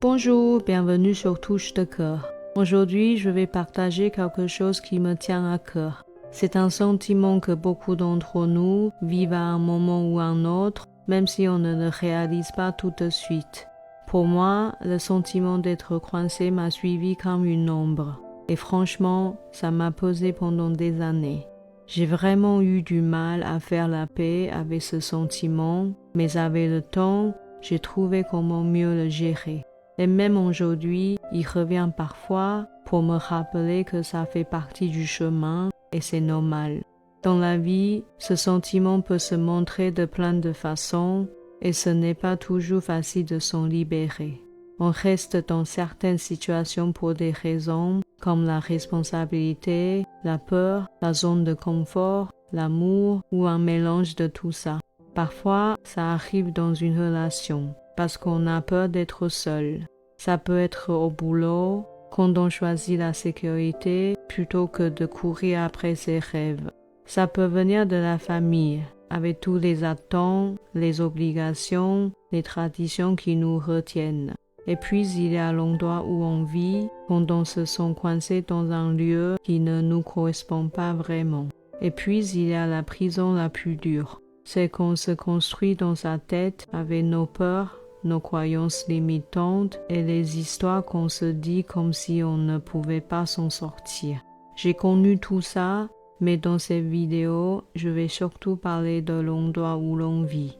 Bonjour, bienvenue sur Touche de cœur. Aujourd'hui, je vais partager quelque chose qui me tient à cœur. C'est un sentiment que beaucoup d'entre nous vivent à un moment ou un autre, même si on ne le réalise pas tout de suite. Pour moi, le sentiment d'être coincé m'a suivi comme une ombre. Et franchement, ça m'a pesé pendant des années. J'ai vraiment eu du mal à faire la paix avec ce sentiment, mais avec le temps, j'ai trouvé comment mieux le gérer. Et même aujourd'hui, il revient parfois pour me rappeler que ça fait partie du chemin et c'est normal. Dans la vie, ce sentiment peut se montrer de plein de façons et ce n'est pas toujours facile de s'en libérer. On reste dans certaines situations pour des raisons comme la responsabilité, la peur, la zone de confort, l'amour ou un mélange de tout ça. Parfois, ça arrive dans une relation parce qu'on a peur d'être seul. Ça peut être au boulot, quand on choisit la sécurité plutôt que de courir après ses rêves. Ça peut venir de la famille, avec tous les attentes, les obligations, les traditions qui nous retiennent. Et puis il y a l'endroit où on vit, quand on se sent coincé dans un lieu qui ne nous correspond pas vraiment. Et puis il y a la prison la plus dure. C'est qu'on se construit dans sa tête avec nos peurs, nos croyances limitantes et les histoires qu'on se dit comme si on ne pouvait pas s'en sortir. J'ai connu tout ça, mais dans cette vidéo, je vais surtout parler de l'endroit où l'on vit.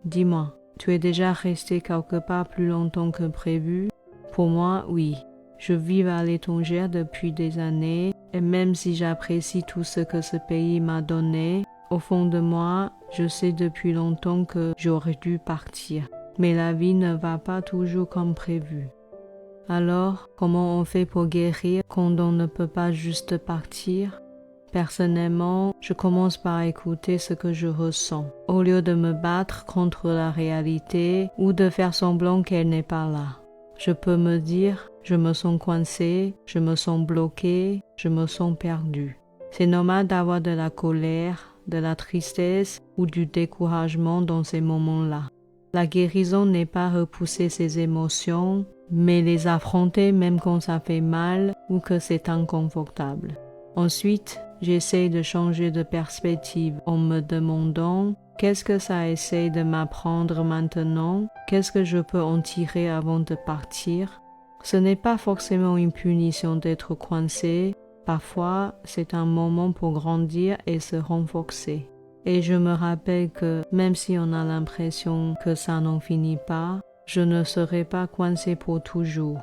Dis-moi, tu es déjà resté quelque part plus longtemps que prévu? Pour moi, oui. Je vis à l'étranger depuis des années et même si j'apprécie tout ce que ce pays m'a donné, au fond de moi, je sais depuis longtemps que j'aurais dû partir. Mais la vie ne va pas toujours comme prévu. Alors, comment on fait pour guérir quand on ne peut pas juste partir? Personnellement, je commence par écouter ce que je ressens, au lieu de me battre contre la réalité ou de faire semblant qu'elle n'est pas là. Je peux me dire, je me sens coincé, je me sens bloqué, je me sens perdu. C'est normal d'avoir de la colère, de la tristesse ou du découragement dans ces moments-là. La guérison n'est pas repousser ses émotions, mais les affronter même quand ça fait mal ou que c'est inconfortable. Ensuite, j'essaie de changer de perspective en me demandant qu'est-ce que ça essaie de m'apprendre maintenant, qu'est-ce que je peux en tirer avant de partir. Ce n'est pas forcément une punition d'être coincé, parfois c'est un moment pour grandir et se renforcer. Et je me rappelle que même si on a l'impression que ça n'en finit pas, je ne serai pas coincé pour toujours.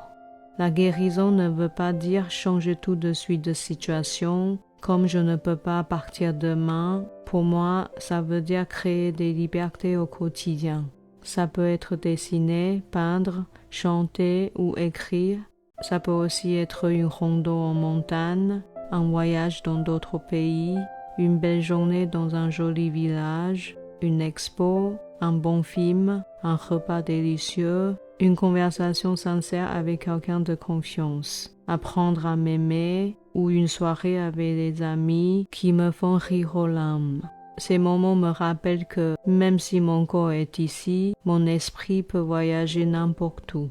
La guérison ne veut pas dire changer tout de suite de situation, comme je ne peux pas partir demain. Pour moi, ça veut dire créer des libertés au quotidien. Ça peut être dessiner, peindre, chanter ou écrire. Ça peut aussi être une rando en montagne, un voyage dans d'autres pays, une belle journée dans un joli village, une expo, un bon film, un repas délicieux, une conversation sincère avec quelqu'un de confiance, apprendre à m'aimer ou une soirée avec des amis qui me font rire aux larmes. Ces moments me rappellent que même si mon corps est ici, mon esprit peut voyager n'importe où.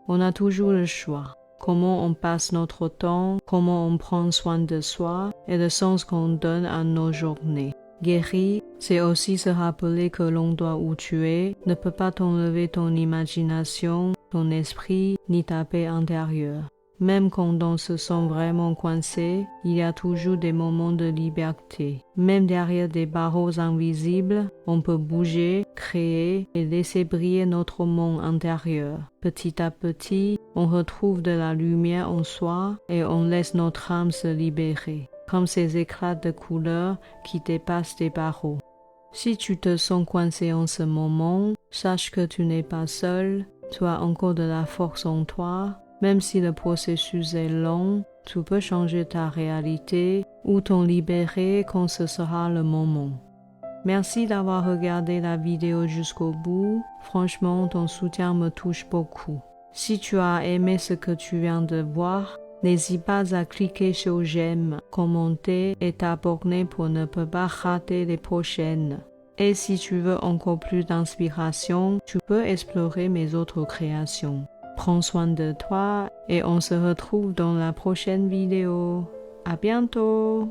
On a toujours le choix. Comment on passe notre temps, comment on prend soin de soi et le sens qu'on donne à nos journées. Guérir, c'est aussi se rappeler que l'endroit où tu es ne peut pas t'enlever ton imagination, ton esprit, ni ta paix intérieure. Même quand on se sent vraiment coincé, il y a toujours des moments de liberté. Même derrière des barreaux invisibles, on peut bouger, créer et laisser briller notre monde intérieur. Petit à petit, on retrouve de la lumière en soi et on laisse notre âme se libérer, comme ces éclats de couleurs qui dépassent des barreaux. Si tu te sens coincé en ce moment, sache que tu n'es pas seul, tu as encore de la force en toi. Même si le processus est long, tu peux changer ta réalité ou t'en libérer quand ce sera le moment. Merci d'avoir regardé la vidéo jusqu'au bout. Franchement, ton soutien me touche beaucoup. Si tu as aimé ce que tu viens de voir, n'hésite pas à cliquer sur j'aime, commenter et t'abonner pour ne pas rater les prochaines. Et si tu veux encore plus d'inspiration, tu peux explorer mes autres créations. Prends soin de toi et on se retrouve dans la prochaine vidéo. À bientôt!